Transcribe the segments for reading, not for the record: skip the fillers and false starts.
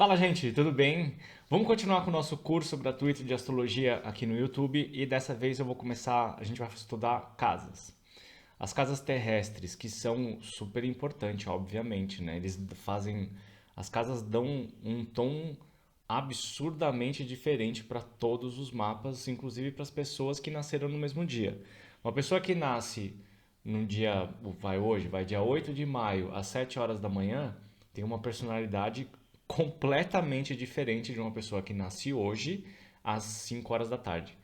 Fala, gente, tudo bem? Vamos continuar com o nosso curso gratuito de astrologia aqui no YouTube e dessa vez a gente vai estudar casas. As casas terrestres, que são super importantes, obviamente, né? As casas dão um tom absurdamente diferente para todos os mapas, inclusive para as pessoas que nasceram no mesmo dia. Uma pessoa que nasce num dia, vai dia 8 de maio, às 7 horas da manhã, tem uma personalidade completamente diferente de uma pessoa que nasce hoje às 5 horas da tarde.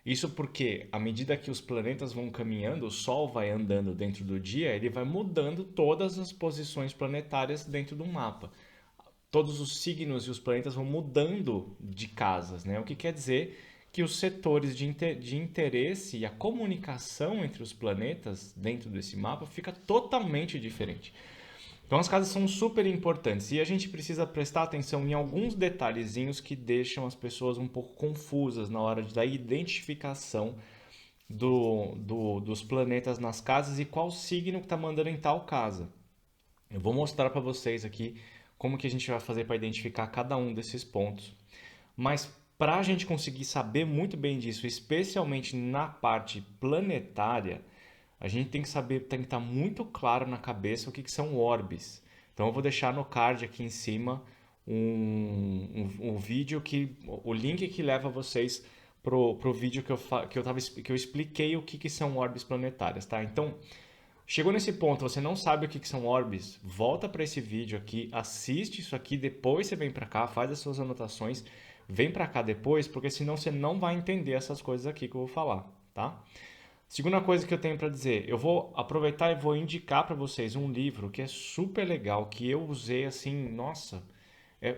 Isso porque, à medida que os planetas vão caminhando, o Sol vai andando dentro do dia, ele vai mudando todas as posições planetárias dentro do mapa. Todos os signos e os planetas vão mudando de casas, né? O que quer dizer que os setores de interesse e a comunicação entre os planetas dentro desse mapa fica totalmente diferente. Então as casas são super importantes e a gente precisa prestar atenção em alguns detalhezinhos que deixam as pessoas um pouco confusas na hora da identificação dos planetas nas casas e qual signo que está mandando em tal casa. Eu vou mostrar para vocês aqui como que a gente vai fazer para identificar cada um desses pontos. Mas para a gente conseguir saber muito bem disso, especialmente na parte planetária, a gente tem que saber, tem que estar muito claro na cabeça o que são orbes. Então eu vou deixar no card aqui em cima um vídeo o link que leva vocês pro vídeo que eu expliquei o que são orbes planetárias, tá? Então, chegou nesse ponto, você não sabe o que são orbes, volta para esse vídeo aqui, assiste isso aqui, depois você vem para cá, faz as suas anotações, vem para cá depois, porque senão você não vai entender essas coisas aqui que eu vou falar, tá? Segunda coisa que eu tenho para dizer, eu vou aproveitar e vou indicar para vocês um livro que é super legal, que eu usei assim, nossa,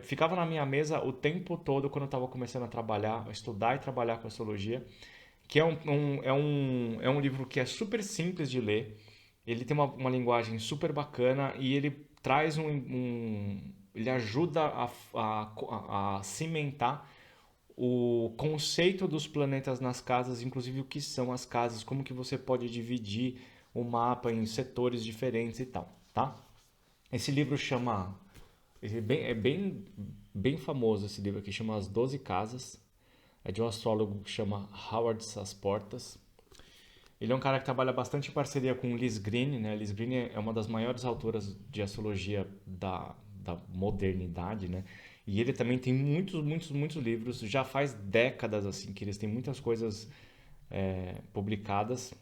ficava na minha mesa o tempo todo quando eu estava começando a trabalhar, a estudar e trabalhar com astrologia, que é um livro que é super simples de ler, ele tem uma linguagem super bacana e ele traz ele ajuda a cimentar o conceito dos planetas nas casas, inclusive o que são as casas, como que você pode dividir o mapa em setores diferentes e tal, tá? Esse livro chama, bem famoso esse livro aqui, chama As Doze Casas, é de um astrólogo que chama Howard Sasportas. Ele é um cara que trabalha bastante em parceria com Liz Greene, né? Liz Greene é uma das maiores autoras de astrologia da modernidade, né? E ele também tem muitos livros. Já faz décadas assim que eles têm muitas coisas publicadas.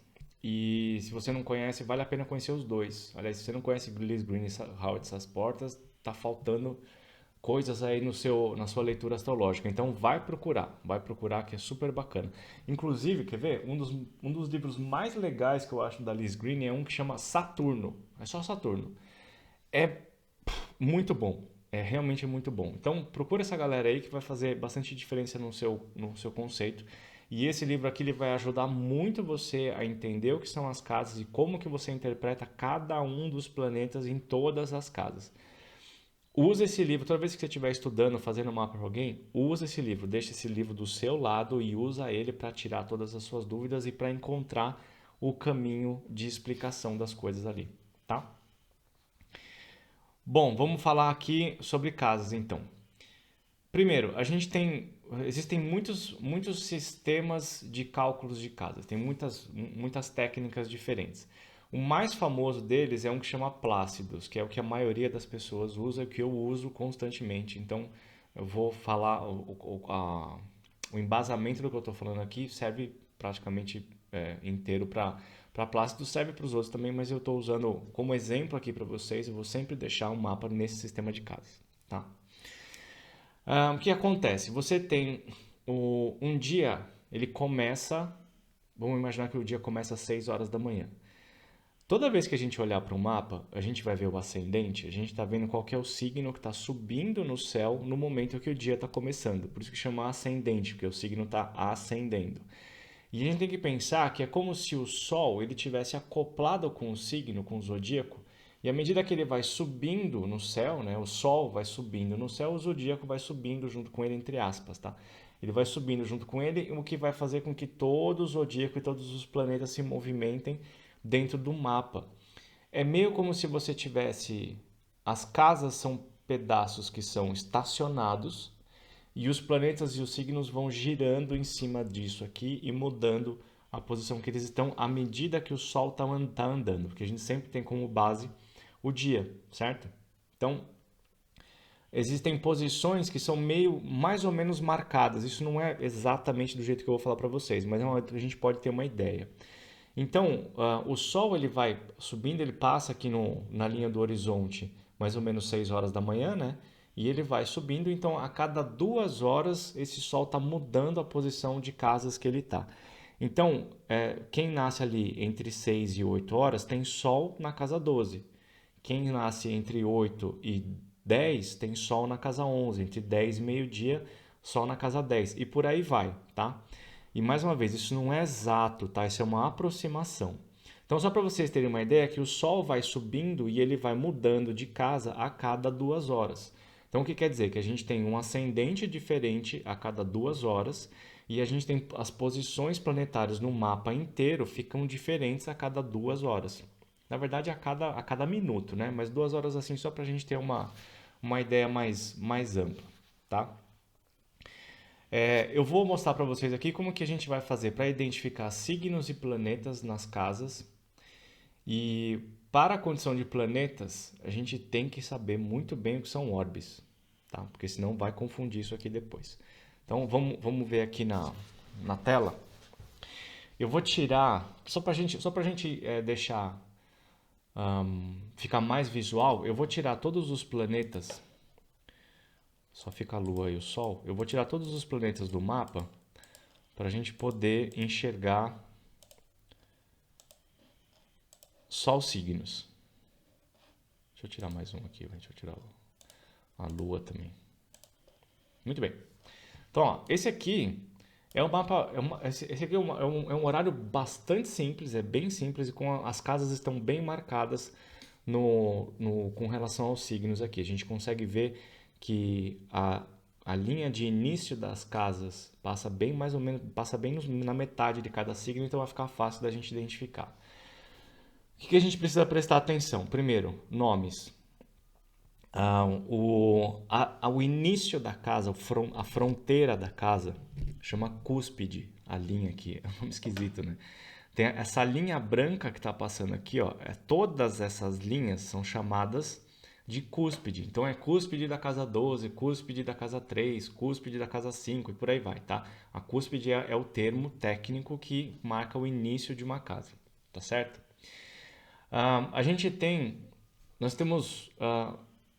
E se você não conhece, vale a pena conhecer os dois. Aliás, se você não conhece Liz Greene e Howard Sasportas, tá faltando coisas aí na sua leitura astrológica. Então vai procurar que é super bacana. Inclusive, quer ver? Um dos livros mais legais que eu acho da Liz Greene é um que chama Saturno. É só Saturno. É muito bom. É realmente muito bom. Então procura essa galera aí que vai fazer bastante diferença no seu conceito. E esse livro aqui ele vai ajudar muito você a entender o que são as casas e como que você interpreta cada um dos planetas em todas as casas. Usa esse livro, toda vez que você estiver estudando, fazendo mapa para alguém, usa esse livro, deixa esse livro do seu lado e usa ele para tirar todas as suas dúvidas e para encontrar o caminho de explicação das coisas ali, tá? Bom, vamos falar aqui sobre casas então. Primeiro, existem muitos sistemas de cálculos de casas, tem muitas técnicas diferentes. O mais famoso deles é um que chama Plácidos, que é o que a maioria das pessoas usa e que eu uso constantemente. Então, eu vou falar o embasamento do que eu estou falando aqui serve praticamente inteiro para Plácidos, serve para os outros também, mas eu estou usando como exemplo aqui para vocês. Eu vou sempre deixar um mapa nesse sistema de casas, tá? O que acontece? Você tem um dia, ele começa. Vamos imaginar que o dia começa às 6 horas da manhã. Toda vez que a gente olhar para o mapa, a gente vai ver o ascendente, a gente está vendo qual que é o signo que está subindo no céu no momento que o dia está começando. Por isso que chama ascendente, porque o signo está ascendendo. E a gente tem que pensar que é como se o Sol ele tivesse acoplado com o signo, com o zodíaco, e à medida que ele vai subindo no céu, né, o Sol vai subindo no céu, o zodíaco vai subindo junto com ele, entre aspas, tá? Ele vai subindo junto com ele, o que vai fazer com que todo o zodíaco e todos os planetas se movimentem dentro do mapa. É meio como se você tivesse. As casas são pedaços que são estacionados e os planetas e os signos vão girando em cima disso aqui e mudando a posição que eles estão à medida que o Sol está andando, porque a gente sempre tem como base o dia, certo? Então, existem posições que são meio mais ou menos marcadas. Isso não é exatamente do jeito que eu vou falar para vocês, mas a gente pode ter uma ideia. Então, o Sol ele vai subindo, ele passa aqui na linha do horizonte, mais ou menos 6 horas da manhã, né? E ele vai subindo, então a cada 2 horas esse Sol está mudando a posição de casas que ele está. Então, quem nasce ali entre 6 e 8 horas tem Sol na casa 12. Quem nasce entre 8 e 10 tem Sol na casa 11. Entre 10 e meio-dia, Sol na casa 10. E por aí vai, tá? E mais uma vez, isso não é exato, tá? Isso é uma aproximação. Então, só para vocês terem uma ideia, que o Sol vai subindo e ele vai mudando de casa a cada 2 horas. Então, o que quer dizer? Que a gente tem um ascendente diferente a cada 2 horas e a gente tem as posições planetárias no mapa inteiro ficam diferentes a cada 2 horas. Na verdade, a cada minuto, né? Mas 2 horas assim, só para a gente ter uma ideia mais ampla, tá? Eu vou mostrar para vocês aqui como que a gente vai fazer para identificar signos e planetas nas casas. E para a condição de planetas, a gente tem que saber muito bem o que são orbes, tá? Porque senão vai confundir isso aqui depois. Então vamos ver aqui na tela. Eu vou tirar, só para gente deixar ficar mais visual, eu vou tirar todos os planetas. Só fica a Lua e o Sol. Eu vou tirar todos os planetas do mapa para a gente poder enxergar só os signos. Deixa eu tirar mais um aqui, deixa eu tirar a Lua também. Muito bem. Então, ó, esse aqui é um mapa. Esse aqui é um horário bastante simples, é bem simples e as casas estão bem marcadas com relação aos signos aqui. A gente consegue ver que a linha de início das casas passa bem mais ou menos, passa bem na metade de cada signo, então vai ficar fácil da gente identificar. O que a gente precisa prestar atenção? Primeiro, nomes. O início da casa, a fronteira da casa, chama cúspide, a linha aqui, é um nome esquisito, né? Tem essa linha branca que está passando aqui, ó, todas essas linhas são chamadas de cúspide. Então é cúspide da casa 12, cúspide da casa 3, cúspide da casa 5 e por aí vai, tá? A cúspide é o termo técnico que marca o início de uma casa, tá certo? Nós temos,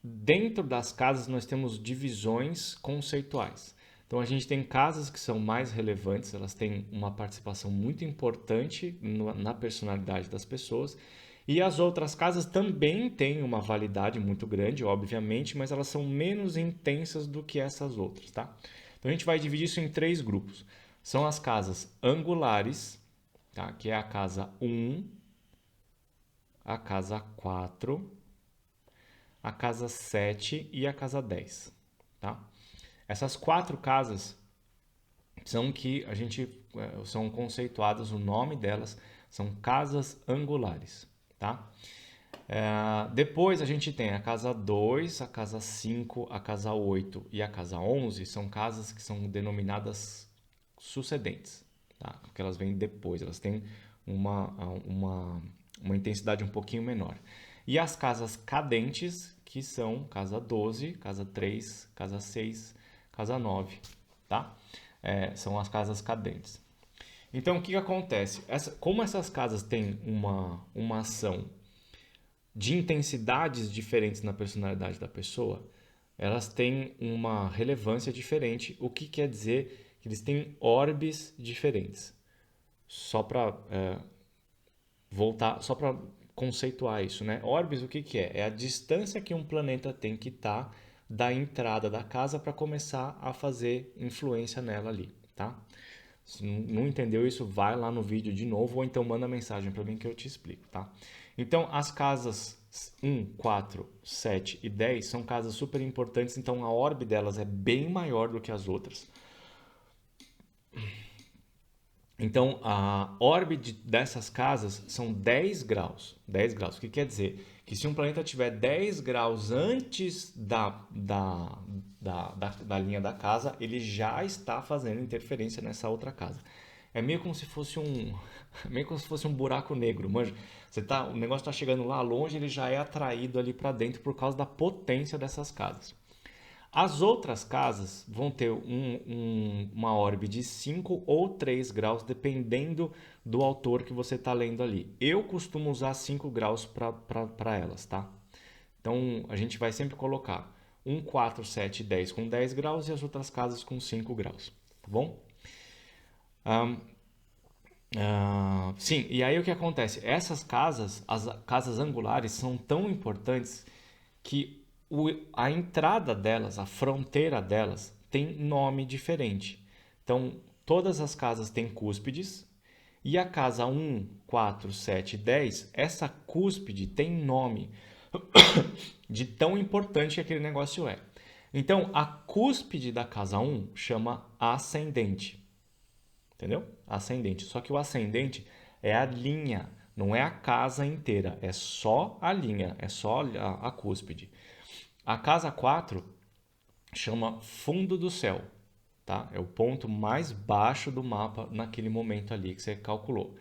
dentro das casas, nós temos divisões conceituais. Então, a gente tem casas que são mais relevantes, elas têm uma participação muito importante na personalidade das pessoas, e as outras casas também têm uma validade muito grande, obviamente, mas elas são menos intensas do que essas outras, tá? Então, a gente vai dividir isso em 3 grupos. São as casas angulares, tá? Que é a casa 1, a casa 4, a casa 7 e a casa 10, tá? Essas 4 casas são conceituadas, o nome delas são casas angulares, tá? Depois a gente tem a casa 2, a casa 5, a casa 8 e a casa 11, são casas que são denominadas sucedentes, tá? Porque elas vêm depois, elas têm uma intensidade um pouquinho menor. E as casas cadentes, que são casa 12, casa 3, casa 6, casa 9, tá? São as casas cadentes. Então, o que acontece? Como essas casas têm uma ação de intensidades diferentes na personalidade da pessoa, elas têm uma relevância diferente, o que quer dizer que eles têm orbes diferentes. Só para voltar, só para conceituar isso, né? Orbes, o que é? É a distância que um planeta tem que estar da entrada da casa para começar a fazer influência nela ali, tá? Se não entendeu isso, vai lá no vídeo de novo ou então manda mensagem para mim que eu te explico, tá? Então, as casas 1, 4, 7 e 10 são casas super importantes, então a orbe delas é bem maior do que as outras. Então, a órbita dessas casas são 10 graus. 10 graus. O que quer dizer? que se um planeta tiver 10 graus antes da linha da casa, ele já está fazendo interferência nessa outra casa. É meio como se fosse meio como se fosse um buraco negro, manja. O negócio está chegando lá longe, ele já é atraído ali para dentro por causa da potência dessas casas. As outras casas vão ter uma órbita de 5 ou 3 graus, dependendo do autor que você está lendo ali. Eu costumo usar 5 graus para elas, tá? Então, a gente vai sempre colocar 1, 4, 7, 10 com 10 graus e as outras casas com 5 graus, tá bom? Sim, e aí o que acontece? Essas casas, as casas angulares, são tão importantes que a entrada delas, a fronteira delas, tem nome diferente. Então, todas as casas têm cúspides e a casa 1, 4, 7, 10, essa cúspide tem nome de tão importante que aquele negócio é. Então, a cúspide da casa 1 chama ascendente. Entendeu? Ascendente. Só que o ascendente é a linha, não é a casa inteira, é só a linha, é só a cúspide. A casa 4 chama fundo do céu, tá? É o ponto mais baixo do mapa naquele momento ali que você calculou.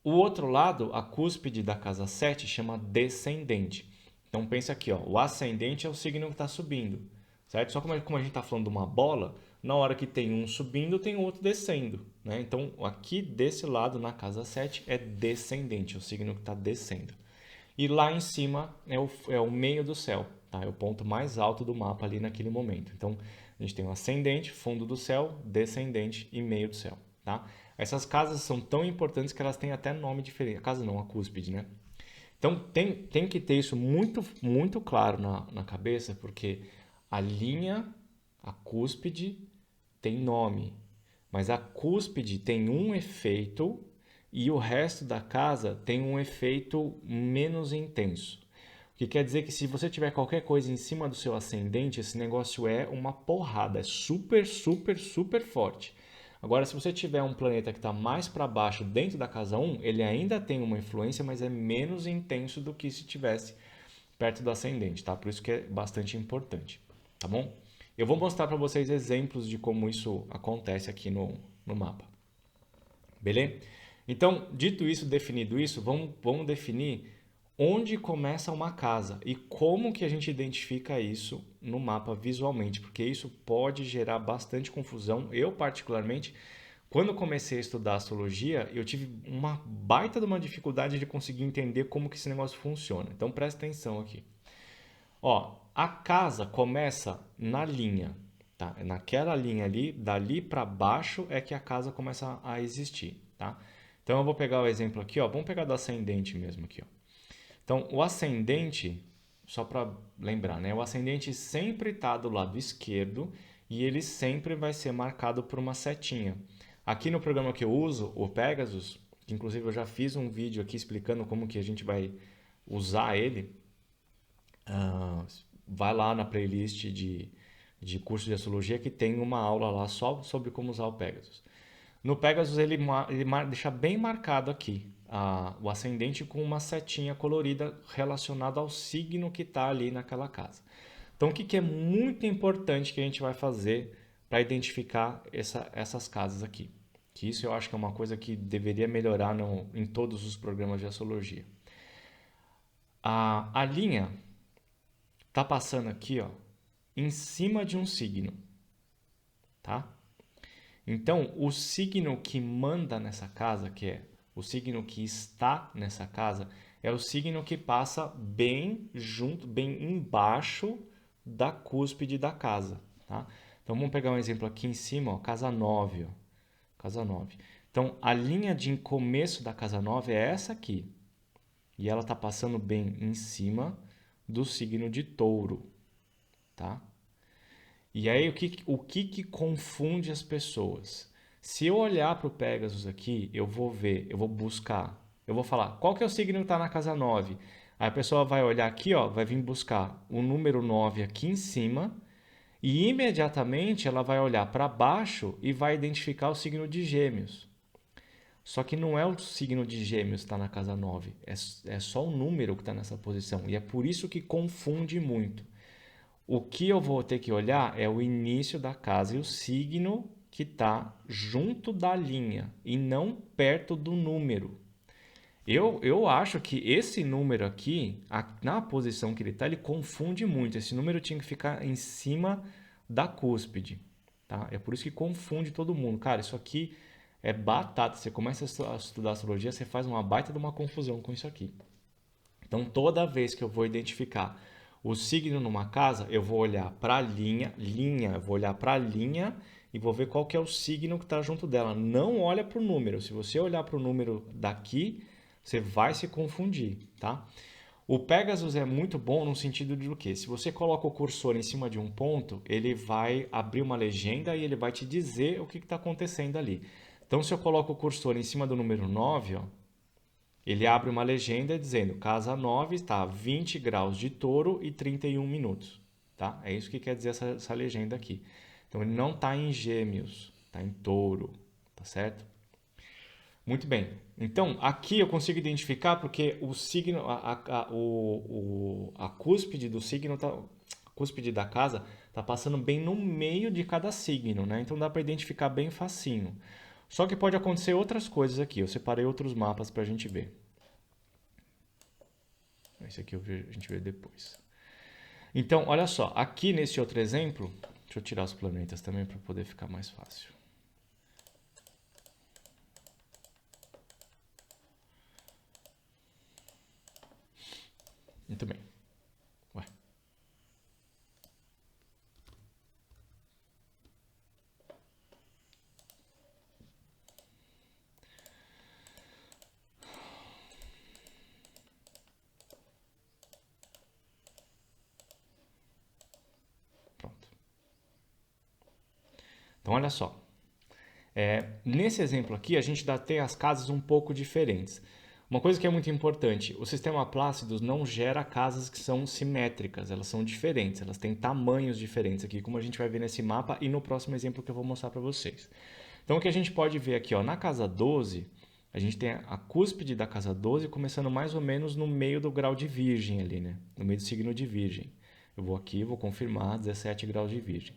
O outro lado, a cúspide da casa 7 chama descendente. Então pensa aqui, ó, o ascendente é o signo que está subindo, certo? Só como a gente está falando de uma bola, na hora que tem um subindo, tem o outro descendo, né? Então aqui desse lado, na casa 7, é descendente, é o signo que está descendo. E lá em cima é o meio do céu, tá? É o ponto mais alto do mapa ali naquele momento. Então a gente tem o ascendente, fundo do céu, descendente e meio do céu, tá? Essas casas são tão importantes que elas têm até nome diferente. A casa não, a cúspide, né? Então tem que ter isso muito, muito claro na cabeça, porque a linha, a cúspide, tem nome, mas a cúspide tem um efeito e o resto da casa tem um efeito menos intenso. O que quer dizer que se você tiver qualquer coisa em cima do seu ascendente, esse negócio é uma porrada, é super, super, super forte. Agora, se você tiver um planeta que está mais para baixo dentro da casa 1, ele ainda tem uma influência, mas é menos intenso do que se tivesse perto do ascendente, tá? Por isso que é bastante importante, tá bom? Eu vou mostrar para vocês exemplos de como isso acontece aqui no mapa. Beleza? Então, dito isso, definido isso, vamos definir onde começa uma casa e como que a gente identifica isso no mapa visualmente, porque isso pode gerar bastante confusão. Eu, particularmente, quando comecei a estudar astrologia, eu tive uma baita de uma dificuldade de conseguir entender como que esse negócio funciona. Então, presta atenção aqui. Ó, a casa começa na linha, tá? Naquela linha ali, dali para baixo é que a casa começa a existir, tá? Então eu vou pegar o exemplo aqui, ó. Vamos pegar do ascendente mesmo aqui, ó. Então o ascendente, só para lembrar, né? O ascendente sempre está do lado esquerdo e ele sempre vai ser marcado por uma setinha. Aqui no programa que eu uso, o Pegasus, que inclusive eu já fiz um vídeo aqui explicando como que a gente vai usar ele. Vai lá na playlist de curso de astrologia que tem uma aula lá só sobre como usar o Pegasus. No Pegasus ele deixa bem marcado aqui o ascendente com uma setinha colorida relacionada ao signo que está ali naquela casa. Então o que é muito importante que a gente vai fazer para identificar essas casas aqui? Que isso eu acho que é uma coisa que deveria melhorar em todos os programas de astrologia. A linha tá passando aqui, ó, em cima de um signo, tá? Então, o signo que manda nessa casa, que é o signo que está nessa casa, é o signo que passa bem junto, bem embaixo da cúspide da casa, tá? Então, vamos pegar um exemplo aqui em cima, ó, casa 9, ó, casa 9. Então, a linha de começo da casa 9 é essa aqui, e ela tá passando bem em cima do signo de Touro, tá? E aí o que confunde as pessoas? Se eu olhar para o Pegasus aqui, eu vou ver, eu vou buscar, eu vou falar, qual que é o signo que está na casa 9? Aí a pessoa vai olhar aqui, ó, vai vir buscar o número 9 aqui em cima e imediatamente ela vai olhar para baixo e vai identificar o signo de Gêmeos. Só que não é o signo de Gêmeos que está na casa 9, é só o número que está nessa posição. E é por isso que confunde muito. O que eu vou ter que olhar é o início da casa e o signo que está junto da linha e não perto do número. Eu acho que esse número aqui, na posição que ele está, ele confunde muito. Esse número tinha que ficar em cima da cúspide, tá? É por isso que confunde todo mundo. Cara, isso aqui é batata. Você começa a estudar astrologia, você faz uma baita de uma confusão com isso aqui. Então, toda vez que eu vou identificar o signo numa casa, eu vou olhar para a eu vou olhar para a linha e vou ver qual que é o signo que está junto dela. Não olha para o número. Se você olhar para o número daqui, você vai se confundir, tá? O Pegasus é muito bom no sentido de o quê? Se você coloca o cursor em cima de um ponto, ele vai abrir uma legenda e ele vai te dizer o que está acontecendo ali. Então, se eu coloco o cursor em cima do número 9, ó, ele abre uma legenda dizendo casa 9 está a 20 graus de touro e 31 minutos. Tá? É isso que quer dizer essa legenda aqui. Então ele não está em gêmeos, está em touro. Tá certo? Muito bem. Então aqui eu consigo identificar porque o signo, a cúspide do signo, a cúspide da casa está passando bem no meio de cada signo, né? Então dá para identificar bem facinho. Só que pode acontecer outras coisas aqui. Eu separei outros mapas para a gente ver. Esse aqui a gente vê depois. Então, olha só. Aqui nesse outro exemplo, deixa eu tirar os planetas também para poder ficar mais fácil. Muito bem. Ué. Pronto. Então, olha só. Nesse exemplo aqui, a gente dá até as casas um pouco diferentes. Uma coisa que é muito importante, o sistema Plácidos não gera casas que são simétricas, elas são diferentes, elas têm tamanhos diferentes aqui, como a gente vai ver nesse mapa e no próximo exemplo que eu vou mostrar para vocês. Então, o que a gente pode ver aqui, ó, na casa 12, a gente tem a cúspide da casa 12 começando mais ou menos no meio do grau de Virgem ali, né? No meio do signo de Virgem. Eu vou aqui, vou confirmar 17 graus de Virgem.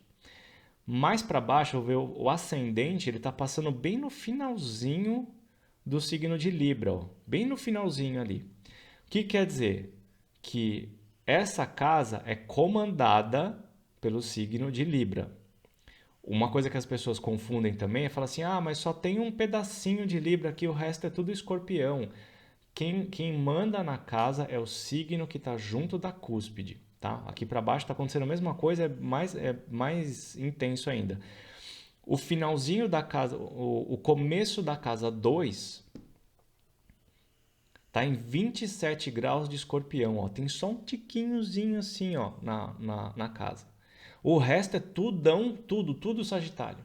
Mais para baixo, eu vejo o ascendente, ele está passando bem no finalzinho do signo de Libra, ó, bem no finalzinho ali. O que quer dizer? Que essa casa é comandada pelo signo de Libra. Uma coisa que as pessoas confundem também é falar assim: ah, mas só tem um pedacinho de Libra aqui, o resto é tudo Escorpião. Quem manda na casa é o signo que está junto da cúspide. Tá? Aqui para baixo está acontecendo a mesma coisa, é mais intenso ainda. O finalzinho da casa, o começo da casa 2 está em 27 graus de Escorpião. Ó. Tem só um tiquinhozinho assim ó, na casa. O resto é tudo Sagitário.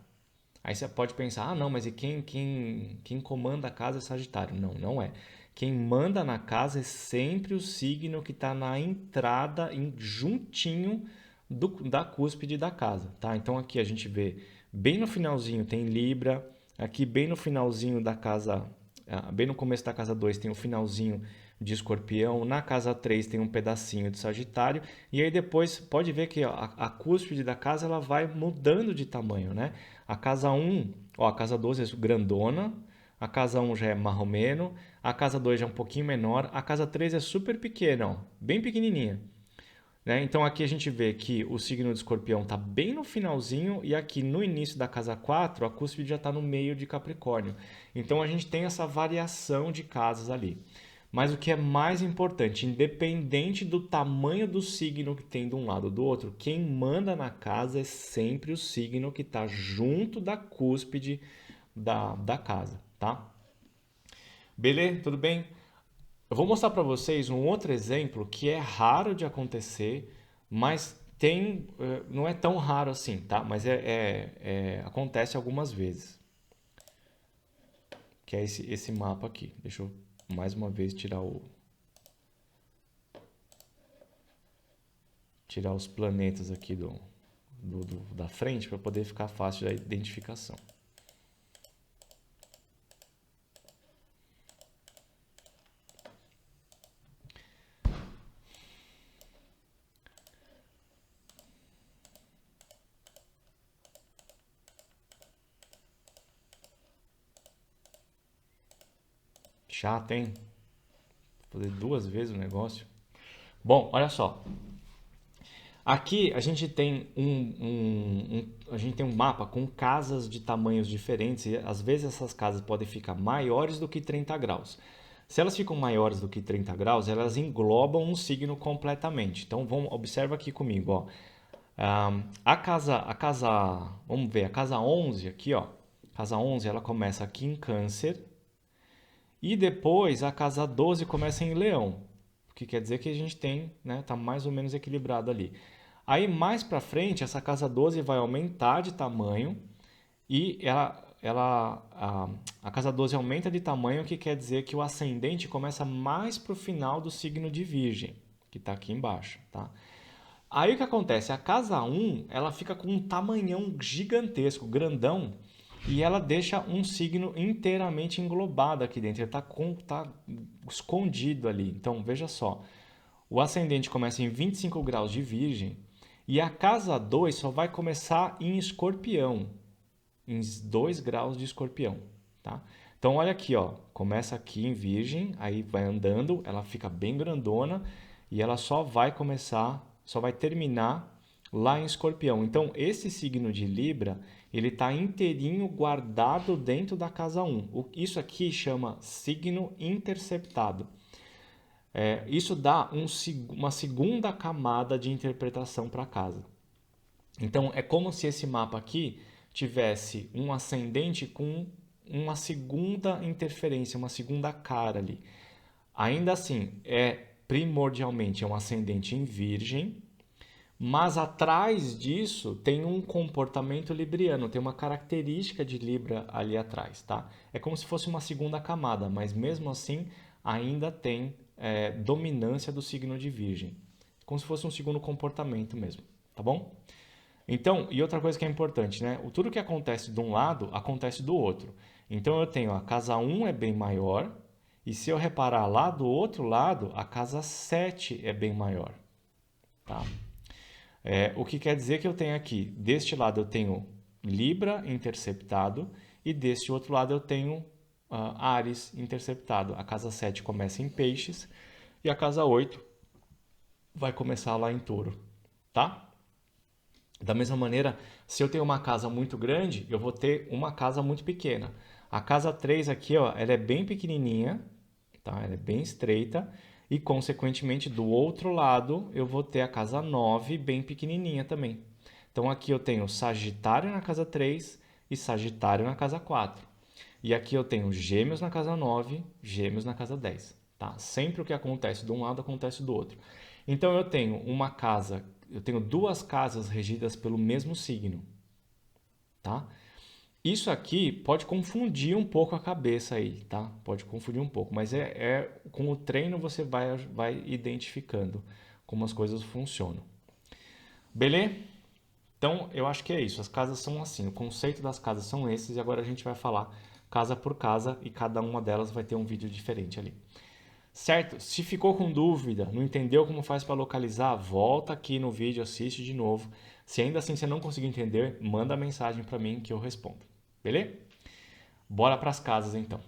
Aí você pode pensar, ah não, mas e quem comanda a casa é Sagitário? Não, não é. Quem manda na casa é sempre o signo que está na entrada, juntinho da cúspide da casa. Tá? Então aqui a gente vê bem no finalzinho tem Libra, aqui bem no finalzinho da casa, bem no começo da casa 2 tem o finalzinho de Escorpião, na casa 3 tem um pedacinho de Sagitário, e aí depois pode ver que a cúspide da casa ela vai mudando de tamanho, né? A casa 1, ó, a casa 12 é grandona, a casa 1 já é marromeno, a casa 2 já é um pouquinho menor, a casa 3 é super pequena, ó, bem pequenininha. Né? Então aqui a gente vê que o signo de Escorpião está bem no finalzinho e aqui no início da casa 4 a cúspide já está no meio de Capricórnio. Então a gente tem essa variação de casas ali. Mas o que é mais importante, independente do tamanho do signo que tem de um lado ou do outro, quem manda na casa é sempre o signo que está junto da cúspide da casa, tá? Beleza? Tudo bem? Eu vou mostrar para vocês um outro exemplo que é raro de acontecer, mas não é tão raro assim, tá? Mas acontece algumas vezes. Que é esse mapa aqui. Deixa eu mais uma vez tirar os planetas aqui da frente para poder ficar fácil a identificação. chato, hein? Vou fazer 2 vezes o negócio. Bom, olha só. Aqui a gente tem a gente tem um mapa com casas de tamanhos diferentes e às vezes essas casas podem ficar maiores do que 30 graus. Se elas ficam maiores do que 30 graus, elas englobam um signo completamente. Então, observa aqui comigo, ó. Vamos ver, a casa 11 aqui, ó. Casa 11, ela começa aqui em Câncer e depois a casa 12 começa em Leão, o que quer dizer que a gente tem, né, tá mais ou menos equilibrado ali. Aí mais para frente, essa casa 12 vai aumentar de tamanho e a casa 12 aumenta de tamanho, o que quer dizer que o ascendente começa mais para o final do signo de Virgem, que está aqui embaixo, tá? Aí o que acontece? A casa 1, ela fica com um tamanhão gigantesco, grandão, e ela deixa um signo inteiramente englobado aqui dentro. Ele tá escondido ali. Então, veja só. O ascendente começa em 25 graus de Virgem e a casa 2 só vai começar em Escorpião, em 2 graus de Escorpião, tá? Então, olha aqui, ó. Começa aqui em Virgem, aí vai andando, ela fica bem grandona e ela só vai terminar lá em Escorpião. Então, esse signo de Libra, ele está inteirinho guardado dentro da casa 1. Isso aqui chama signo interceptado. Isso dá uma segunda camada de interpretação para a casa. Então, é como se esse mapa aqui tivesse um ascendente com uma segunda interferência, uma segunda cara ali. Ainda assim, primordialmente um ascendente em Virgem, mas atrás disso tem um comportamento libriano, tem uma característica de Libra ali atrás, tá? É como se fosse uma segunda camada, mas mesmo assim ainda tem dominância do signo de Virgem. Como se fosse um segundo comportamento mesmo, tá bom? Então, e outra coisa que é importante, né? Tudo que acontece de um lado, acontece do outro. Então eu tenho a casa 1 é bem maior, e se eu reparar lá do outro lado, a casa 7 é bem maior, tá? O que quer dizer que eu tenho aqui, deste lado eu tenho Libra interceptado e deste outro lado eu tenho Áries interceptado. A casa 7 começa em Peixes e a casa 8 vai começar lá em Touro, tá? Da mesma maneira, se eu tenho uma casa muito grande, eu vou ter uma casa muito pequena. A casa 3 aqui, ó, ela é bem pequenininha, tá? Ela é bem estreita e, consequentemente, do outro lado, eu vou ter a casa 9 bem pequenininha também. Então, aqui eu tenho Sagitário na casa 3 e Sagitário na casa 4. E aqui eu tenho Gêmeos na casa 9, Gêmeos na casa 10. Tá? Sempre o que acontece de um lado acontece do outro. Então, eu tenho duas casas regidas pelo mesmo signo. Tá? Isso aqui pode confundir um pouco a cabeça aí, tá? Pode confundir um pouco, mas com o treino você vai identificando como as coisas funcionam. Beleza? Então, eu acho que é isso. As casas são assim, o conceito das casas são esses e agora a gente vai falar casa por casa e cada uma delas vai ter um vídeo diferente ali. Certo? Se ficou com dúvida, não entendeu como faz para localizar, volta aqui no vídeo, assiste de novo. Se ainda assim você não conseguir entender, manda mensagem para mim que eu respondo. Beleza? Bora para as casas então.